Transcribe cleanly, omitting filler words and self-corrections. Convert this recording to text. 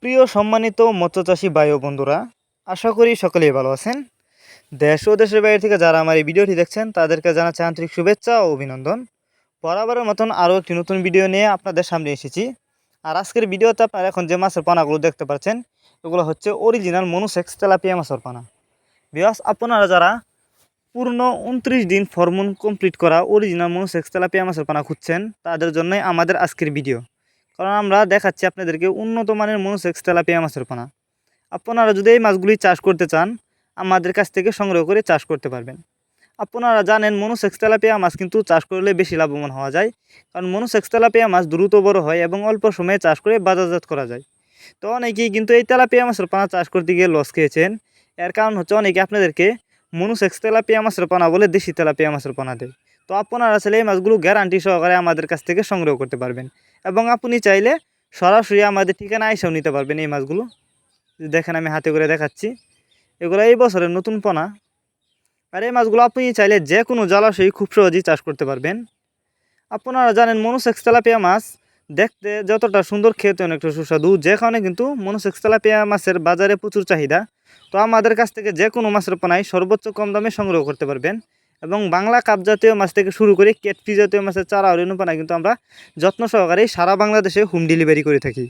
প্রিয় সম্মানিত মৎস্যচাষী ভাই ও বন্ধুরা, আশা করি সকলেই ভালো আছেন। দেশ ও দেশের বাইরে থেকে যারা আমার এই ভিডিওটি দেখছেন তাদেরকে জানাচ্ছি আন্তরিক শুভেচ্ছা ও অভিনন্দন। বরাবরের মতন আরও একটি নতুন ভিডিও নিয়ে আপনাদের সামনে এসেছি। আর আজকের ভিডিওতে আপনারা এখন যে মাছের পানাগুলো দেখতে পাচ্ছেন এগুলো হচ্ছে অরিজিনাল মনুসেক্স তেলাপিয়া মাছের পানা। ভিউয়ার্স, আপনারা যারা পূর্ণ 29 দিন ফরমন কমপ্লিট করা অরিজিনাল মনুসেক্স তেলাপিয়া মাছের পানা খুঁজছেন তাদের জন্যই আমাদের আজকের ভিডিও। কারণ আমরা দেখাচ্ছি আপনাদেরকে উন্নত মানের মনুসেক্স তেলাপিয়া মাছের পানা। আপনারা যদি এই মাছগুলি চাষ করতে চান আমাদের কাছ থেকে সংগ্রহ করে চাষ করতে পারবেন। আপনারা জানেন মনুসেক্স তেলাপিয়া মাছ কিন্তু চাষ করলে বেশি লাভবান হওয়া যায়, কারণ মনুসেক্স তেলাপিয়া মাছ দ্রুত বড় হয় এবং অল্প সময়ে চাষ করে বাজারজাত করা যায়। তো অনেকেই কিন্তু এই তেলাপিয়া মাছের পানা চাষ করতে গিয়ে লস খেয়েছেন। এর কারণ হচ্ছে অনেকে আপনাদেরকে মনুসেক্স তেলাপিয়া মাছের পানা বলে দেশি তেলাপিয়া মাছের পানা দেয়। তো আপনারা আসলে এই মাছগুলো গ্যারান্টি সহকারে আমাদের কাছ থেকে সংগ্রহ করতে পারবেন এবং আপনি চাইলে সরাসরি আমাদের ঠিকানা এসেও নিতে পারবেন এই মাছগুলো। দেখেন আমি হাতে করে দেখাচ্ছি, এগুলো এই বছরের নতুন পোনা। আর এই মাছগুলো আপনি চাইলে যে কোনো জলাশয়ে খুব সহজেই চাষ করতে পারবেন। আপনারা জানেন মনুসেক্স তেলাপিয়া মাছ দেখতে যতটা সুন্দর, খেতে অনেকটা সুস্বাদু, যে কারণে কিন্তু মনুসেক্স তেলাপিয়া মাছের বাজারে প্রচুর চাহিদা। তো আমাদের কাছ থেকে যে কোনো মাছের পোনাই সর্বোচ্চ কম দামে সংগ্রহ করতে পারবেন এবং বাংলা কাপ জাতীয় মাছ থেকে শুরু করে কেটফি জাতীয় মাছের চারা ও রেণু পোনা কিন্তু আমরা যত্ন সহকারে সারা বাংলাদেশে হোম ডেলিভারি করে থাকি।